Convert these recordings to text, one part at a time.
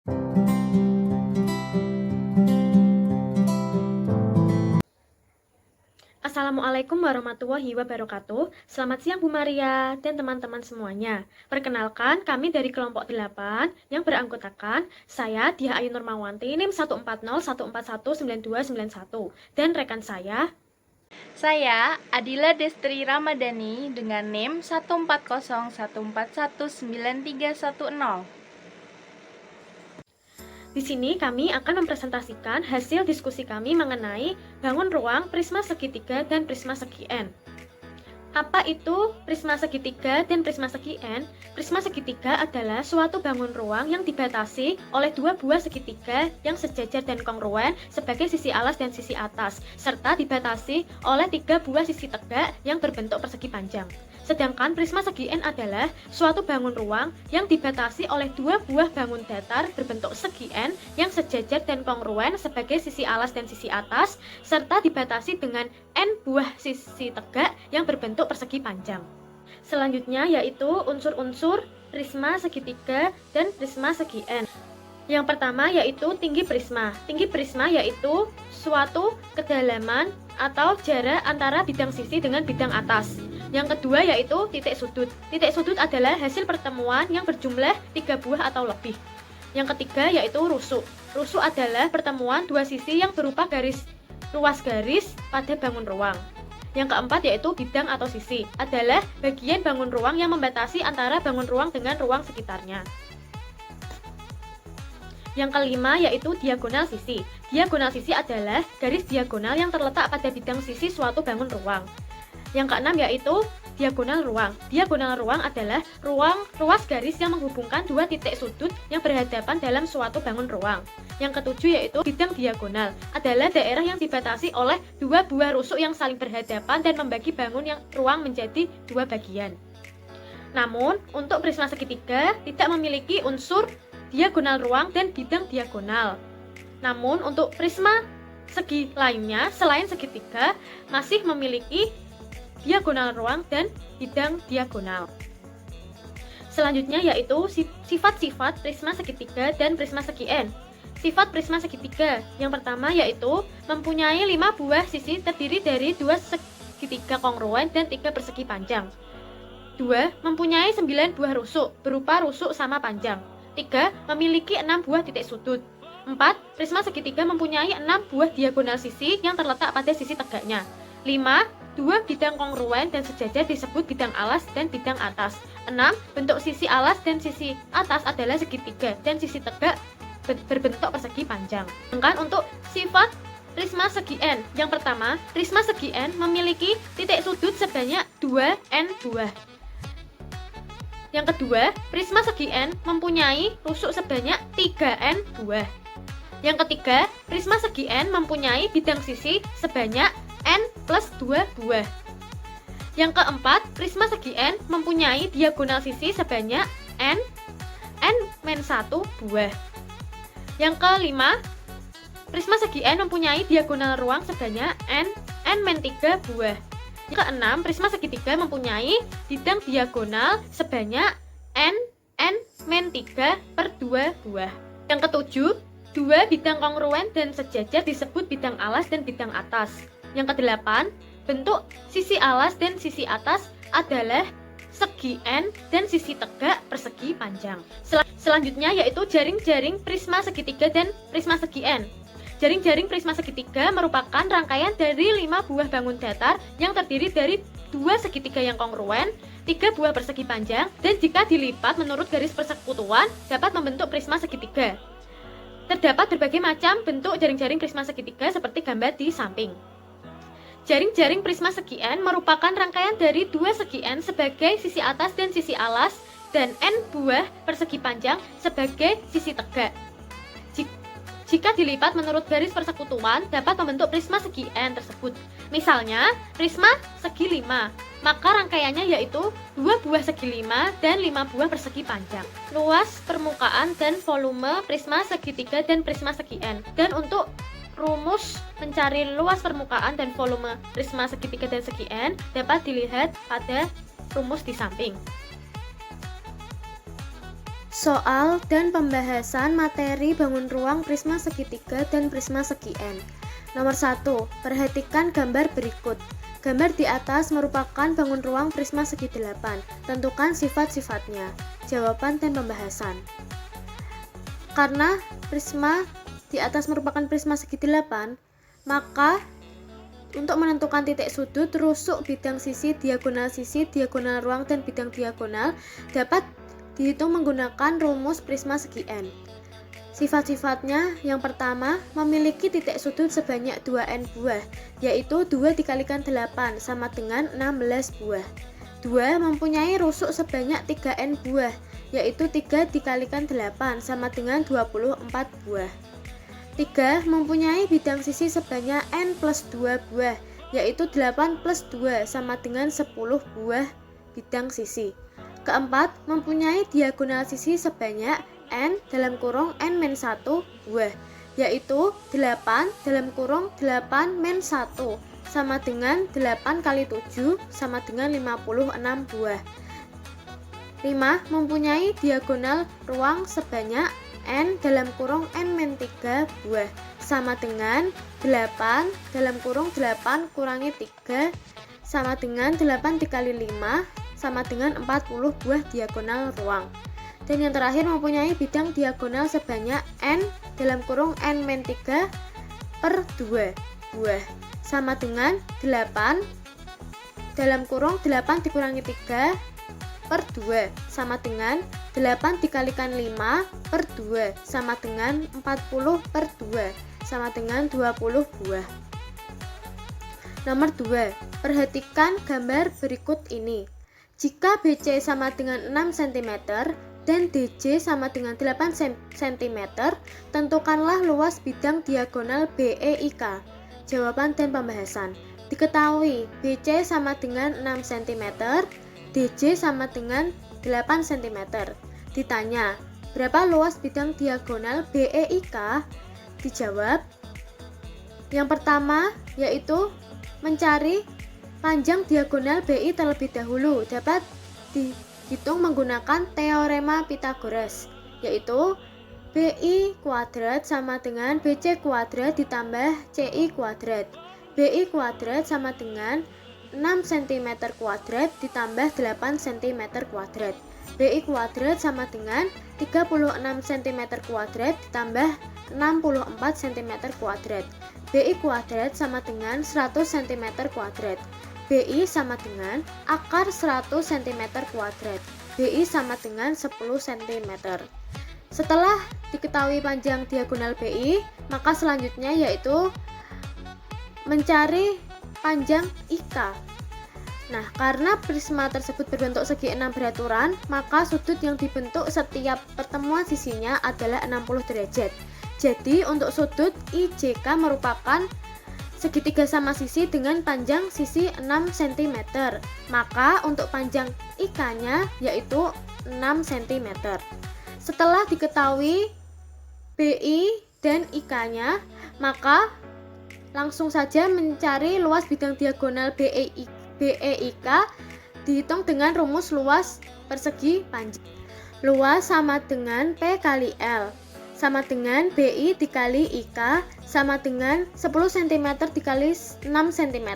Assalamualaikum warahmatullahi wabarakatuh. Selamat siang Bu Maria dan teman-teman semuanya. Perkenalkan, kami dari kelompok 8 yang beranggotakan saya Diah Ayu Nurmawanti NIM 14014192991 dan rekan saya Adila Destri Ramadhani dengan NIM 14014193110. Di sini kami akan mempresentasikan hasil diskusi kami mengenai bangun ruang prisma segitiga dan prisma segi N. Apa itu prisma segitiga dan prisma segi N? Prisma segitiga adalah suatu bangun ruang yang dibatasi oleh dua buah segitiga yang sejajar dan kongruen sebagai sisi alas dan sisi atas, serta dibatasi oleh tiga buah sisi tegak yang berbentuk persegi panjang. Sedangkan prisma segi N adalah suatu bangun ruang yang dibatasi oleh dua buah bangun datar berbentuk segi N yang sejajar dan kongruen sebagai sisi alas dan sisi atas, serta dibatasi dengan N buah sisi tegak yang berbentuk persegi panjang. Selanjutnya yaitu unsur-unsur prisma segitiga dan prisma segi N. Yang pertama yaitu tinggi prisma. Tinggi prisma yaitu suatu kedalaman atau jarak antara bidang sisi dengan bidang atas. Yang kedua yaitu titik sudut. Titik sudut adalah hasil pertemuan yang berjumlah 3 buah atau lebih. Yang ketiga yaitu rusuk. Rusuk adalah pertemuan dua sisi yang berupa ruas garis pada bangun ruang. Yang keempat yaitu bidang atau sisi, adalah bagian bangun ruang yang membatasi antara bangun ruang dengan ruang sekitarnya. Yang kelima yaitu diagonal sisi. Diagonal sisi adalah garis diagonal yang terletak pada bidang sisi suatu bangun ruang. Yang keenam yaitu diagonal ruang. Diagonal ruang adalah ruas garis yang menghubungkan dua titik sudut yang berhadapan dalam suatu bangun ruang. Yang ketujuh yaitu bidang diagonal, adalah daerah yang dibatasi oleh dua buah rusuk yang saling berhadapan dan membagi bangun ruang menjadi dua bagian. Namun, untuk prisma segitiga tidak memiliki unsur diagonal ruang dan bidang diagonal. Namun, untuk prisma segi lainnya selain segitiga masih memiliki diagonal ruang dan bidang diagonal. Selanjutnya yaitu sifat-sifat prisma segitiga dan prisma segi N. Sifat prisma segitiga yang pertama yaitu mempunyai 5 buah sisi terdiri dari 2 segitiga kongruen dan 3 persegi panjang. 2. Mempunyai 9 buah rusuk berupa rusuk sama panjang. 3. Memiliki 6 buah titik sudut. 4. Prisma segitiga mempunyai 6 buah diagonal sisi yang terletak pada sisi tegaknya. 5. Dua bidang kongruen dan sejajar disebut bidang alas dan bidang atas. 6. Bentuk sisi alas dan sisi atas adalah segitiga dan sisi tegak berbentuk persegi panjang. Sedangkan untuk sifat prisma segi N, yang pertama, prisma segi N memiliki titik sudut sebanyak 2N buah. Yang kedua, prisma segi N mempunyai rusuk sebanyak 3N buah. Yang ketiga, prisma segi N mempunyai bidang sisi sebanyak N plus 2 buah. Yang keempat, prisma segi N mempunyai diagonal sisi sebanyak N-1 buah. Yang kelima, prisma segi N mempunyai diagonal ruang sebanyak N-3 buah. Yang keenam, prisma segitiga mempunyai bidang diagonal sebanyak N-3 per 2 buah. Yang ketujuh, dua bidang kongruen dan sejajar disebut bidang alas dan bidang atas. Yang kedelapan, bentuk sisi alas dan sisi atas adalah segi N dan sisi tegak persegi panjang. Selanjutnya yaitu jaring-jaring prisma segitiga dan prisma segi N. Jaring-jaring prisma segitiga merupakan rangkaian dari 5 buah bangun datar yang terdiri dari 2 segitiga yang kongruen, 3 buah persegi panjang, dan jika dilipat menurut garis persekutuan dapat membentuk prisma segitiga. Terdapat berbagai macam bentuk jaring-jaring prisma segitiga seperti gambar di samping. Jaring-jaring prisma segi N merupakan rangkaian dari 2 segi N sebagai sisi atas dan sisi alas dan N buah persegi panjang sebagai sisi tegak. Jika dilipat menurut garis persekutuan dapat membentuk prisma segi N tersebut. Misalnya, prisma segi 5, maka rangkaiannya yaitu 2 buah segi 5 dan 5 buah persegi panjang. Luas permukaan dan volume prisma segitiga dan prisma segi N. Dan untuk rumus mencari luas permukaan dan volume prisma segitiga dan segi N dapat dilihat pada rumus di samping. Soal dan pembahasan materi bangun ruang prisma segitiga dan prisma segi N. Nomor 1. Perhatikan gambar berikut. Gambar di atas merupakan bangun ruang prisma segi 8. Tentukan sifat-sifatnya. Jawaban dan pembahasan. Karena prisma di atas merupakan prisma segi 8, maka untuk menentukan titik sudut, rusuk, bidang sisi, diagonal ruang, dan bidang diagonal dapat dihitung menggunakan rumus prisma segi N. Sifat-sifatnya, yang pertama, memiliki titik sudut sebanyak 2N buah, yaitu 2 dikalikan 8 sama dengan 16 buah. 2 mempunyai rusuk sebanyak 3N buah, yaitu 3 dikalikan 8 sama dengan 24 buah. 3 mempunyai bidang sisi sebanyak N plus 2 buah, yaitu 8 plus 2 sama dengan 10 buah bidang sisi. Keempat, mempunyai diagonal sisi sebanyak N (N-1) buah, yaitu 8 (8-1) sama dengan 8 kali 7 sama dengan 56 buah. 5. Mempunyai diagonal ruang sebanyak N (N-3) buah, sama dengan 8 (8 kurangi 3) sama dengan 8 dikali 5 sama dengan 40 buah diagonal ruang. Dan yang terakhir, mempunyai bidang diagonal sebanyak N (N-3) per 2 buah, sama dengan 8 (8 dikurangi 3 per 2 sama dengan 8 dikalikan 5 per 2 sama dengan 40 per 2 sama dengan 20 buah. Nomor 2. Perhatikan gambar berikut ini. Jika BC sama dengan 6 cm dan DJ sama dengan 8 cm, tentukanlah luas bidang diagonal BEIK. Jawaban dan pembahasan. Diketahui BC sama dengan 6 cm, DJ sama dengan 8 cm. Ditanya, berapa luas bidang diagonal BEIK? Dijawab. Yang pertama yaitu mencari panjang diagonal BI terlebih dahulu. Dapat dihitung menggunakan teorema Pythagoras, yaitu BI kuadrat sama dengan BC kuadrat ditambah CI kuadrat. BI kuadrat sama dengan 6 cm kuadrat ditambah 8 cm kuadrat. BI kuadrat sama dengan 36 cm kuadrat ditambah 64 cm kuadrat. BI kuadrat sama dengan 100 cm kuadrat. BI sama dengan akar 100 cm kuadrat. BI sama dengan 10 cm. Setelah diketahui panjang diagonal BI, maka selanjutnya yaitu mencari panjang IK. Nah, karena prisma tersebut berbentuk segi 6 beraturan, maka sudut yang dibentuk setiap pertemuan sisinya adalah 60 derajat. Jadi, untuk sudut IJK merupakan segitiga sama sisi dengan panjang sisi 6 cm. Maka untuk panjang IK-nya yaitu 6 cm. Setelah diketahui BI dan IK-nya, maka langsung saja mencari luas bidang diagonal BEIK dihitung dengan rumus luas persegi panjang. Luas sama dengan P kali L sama dengan BI dikali IK sama dengan 10 cm dikali 6 cm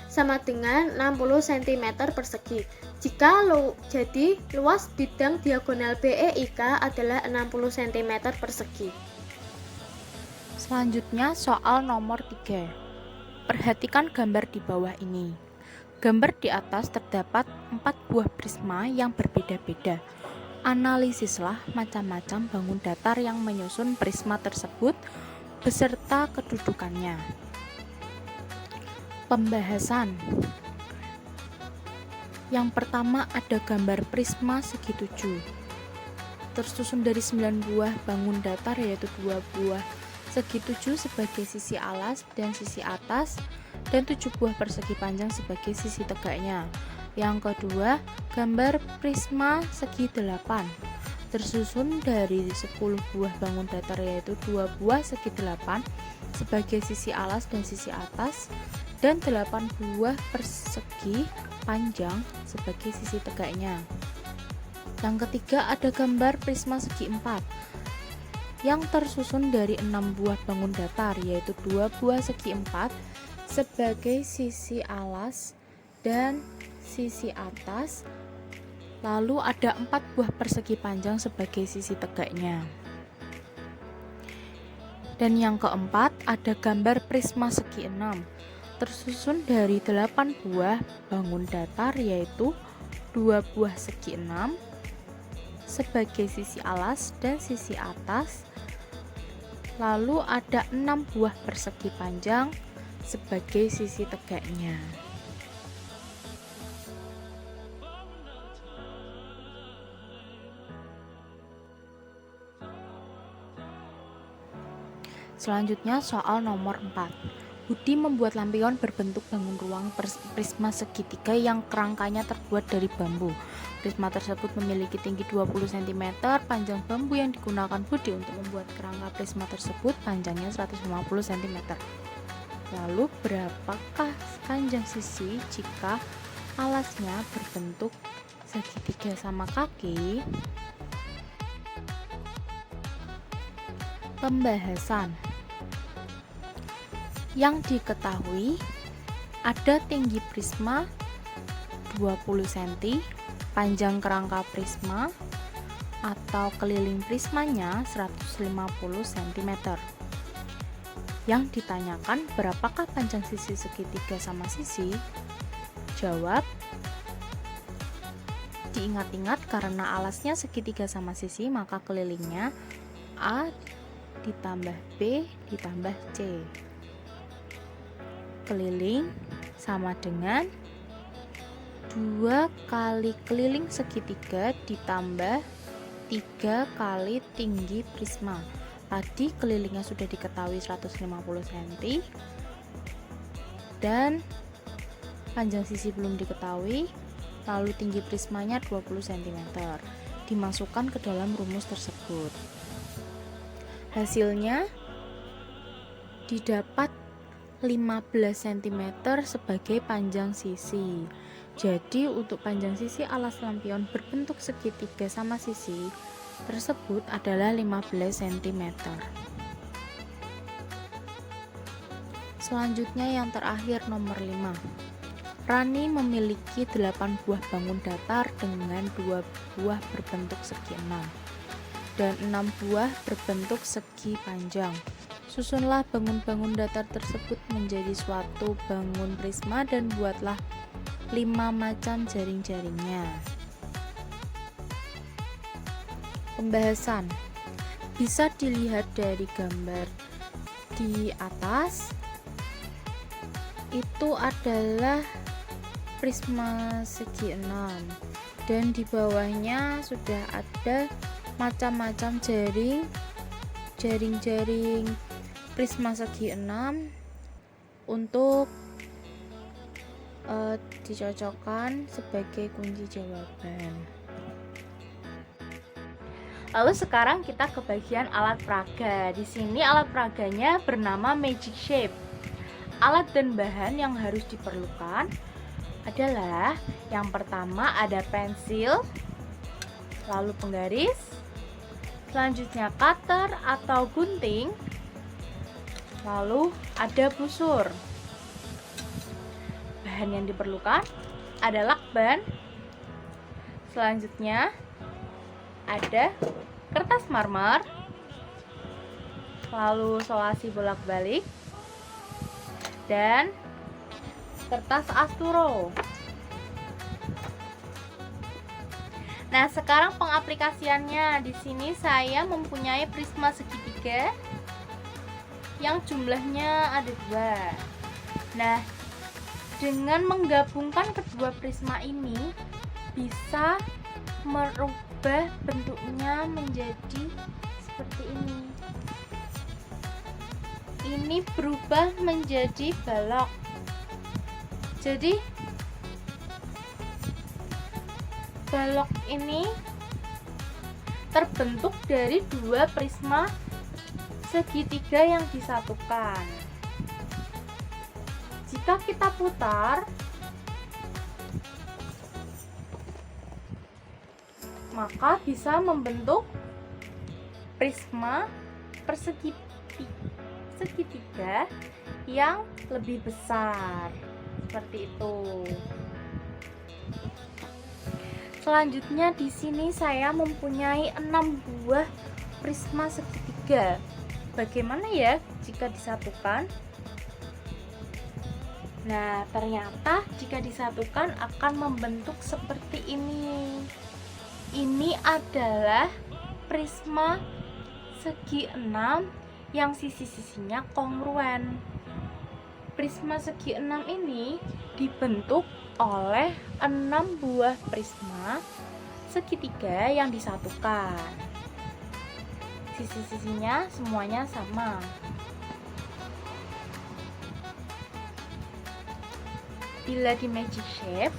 sama dengan 60 cm persegi. Jadi luas bidang diagonal BEIK adalah 60 cm persegi. Selanjutnya soal nomor 3. Perhatikan gambar di bawah ini. Gambar di atas terdapat 4 buah prisma yang berbeda-beda. Analisislah macam-macam bangun datar yang menyusun prisma tersebut beserta kedudukannya. Pembahasan. Yang pertama ada gambar prisma segi 7. Tersusun dari 9 buah bangun datar, yaitu 2 buah segi 7 sebagai sisi alas dan sisi atas, dan 7 buah persegi panjang sebagai sisi tegaknya. Yang kedua, gambar prisma segi 8 tersusun dari 10 buah bangun datar, yaitu 2 buah segi 8 sebagai sisi alas dan sisi atas, dan 8 buah persegi panjang sebagai sisi tegaknya. Yang ketiga ada gambar prisma segi 4 yang tersusun dari 6 buah bangun datar, yaitu 2 buah segi 4 sebagai sisi alas dan sisi atas, lalu ada 4 buah persegi panjang sebagai sisi tegaknya. Dan yang keempat ada gambar prisma segi 6 tersusun dari 8 buah bangun datar, yaitu 2 buah segi 6 sebagai sisi alas dan sisi atas, lalu ada 6 buah persegi panjang sebagai sisi tegaknya. Selanjutnya soal nomor 4. Budi membuat lampion berbentuk bangun ruang prisma segitiga yang kerangkanya terbuat dari bambu. Prisma tersebut memiliki tinggi 20 cm. Panjang bambu yang digunakan Budi untuk membuat kerangka prisma tersebut panjangnya 150 cm. Lalu berapakah panjang sisi jika alasnya berbentuk segitiga sama kaki? Pembahasan. Yang diketahui ada tinggi prisma 20 cm, panjang kerangka prisma atau keliling prismanya 150 cm. Yang ditanyakan berapakah panjang sisi segitiga sama sisi? Jawab, diingat-ingat karena alasnya segitiga sama sisi, maka kelilingnya A ditambah B ditambah C. Keliling sama dengan 2 kali keliling segitiga ditambah 3 kali tinggi prisma. Tadi kelilingnya sudah diketahui 150 cm dan panjang sisi belum diketahui, lalu tinggi prismanya 20 cm. Dimasukkan ke dalam rumus tersebut. Hasilnya didapat 15 cm sebagai panjang sisi. Jadi untuk panjang sisi alas lampion berbentuk segitiga sama sisi tersebut adalah 15 cm. Selanjutnya yang terakhir nomor 5. Rani memiliki 8 buah bangun datar dengan 2 buah berbentuk segi 6 dan 6 buah berbentuk segi panjang. Susunlah bangun-bangun datar tersebut menjadi suatu bangun prisma dan buatlah 5 macam jaring-jaringnya. Pembahasan. Bisa dilihat dari gambar di atas, itu adalah prisma segi 6 dan di bawahnya sudah ada macam-macam jaring-jaring prisma segi 6 untuk dicocokkan sebagai kunci jawaban. Lalu sekarang kita ke bagian alat peraga. Di sini alat peraganya bernama Magic Shape. Alat dan bahan yang harus diperlukan adalah yang pertama ada pensil, lalu penggaris, selanjutnya cutter atau gunting, lalu ada busur. Bahan yang diperlukan ada lakban, selanjutnya ada kertas marmer, lalu solasi bolak-balik, dan kertas asturo. Nah, sekarang pengaplikasiannya. Di sini saya mempunyai prisma segitiga yang jumlahnya ada 2. Nah, dengan menggabungkan kedua prisma ini bisa merubah bentuknya menjadi seperti ini. Ini berubah menjadi balok. Jadi balok ini terbentuk dari 2 prisma segitiga yang disatukan. Jika kita putar, maka bisa membentuk prisma segitiga yang lebih besar. Seperti itu. Selanjutnya di sini saya mempunyai 6 buah prisma segitiga. Bagaimana ya jika disatukan? Nah, ternyata jika disatukan akan membentuk seperti ini. Ini adalah prisma segi 6 yang sisi-sisinya kongruen. Prisma segi 6 ini dibentuk oleh 6 buah prisma segitiga yang disatukan. Sisi-sisinya semuanya sama. Bila di magic shape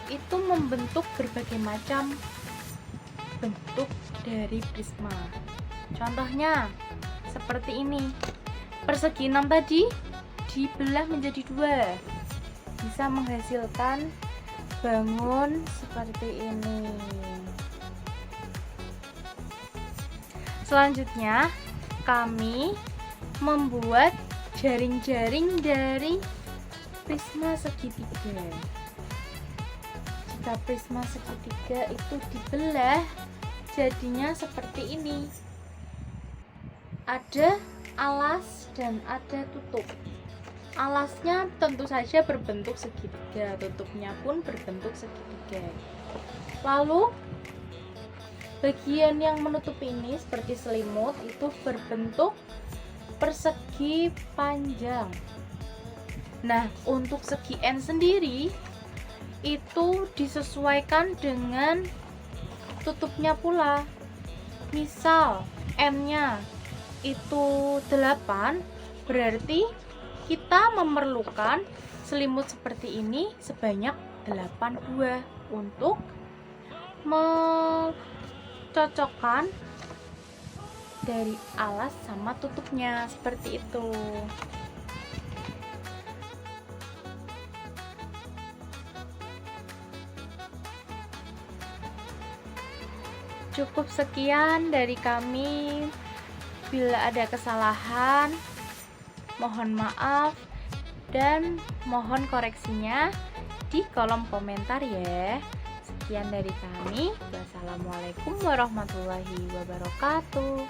itu membentuk berbagai macam bentuk dari prisma. Contohnya seperti ini. Persegi 6 tadi dibelah menjadi 2, bisa menghasilkan bangun seperti ini. Selanjutnya kami membuat jaring-jaring dari prisma segitiga. Jika prisma segitiga itu dibelah, jadinya seperti ini. Ada alas dan ada tutup. Alasnya tentu saja berbentuk segitiga, tutupnya pun berbentuk segitiga. Lalu bagian yang menutup ini seperti selimut itu berbentuk persegi panjang. Nah, untuk segi N sendiri itu disesuaikan dengan tutupnya pula. Misal N-nya itu 8, berarti kita memerlukan selimut seperti ini sebanyak 8 buah untuk mencocokkan dari alas sama tutupnya seperti itu. Cukup sekian dari kami. Bila ada kesalahan, mohon maaf dan mohon koreksinya di kolom komentar ya. Sekian dari kami. Wassalamualaikum warahmatullahi wabarakatuh.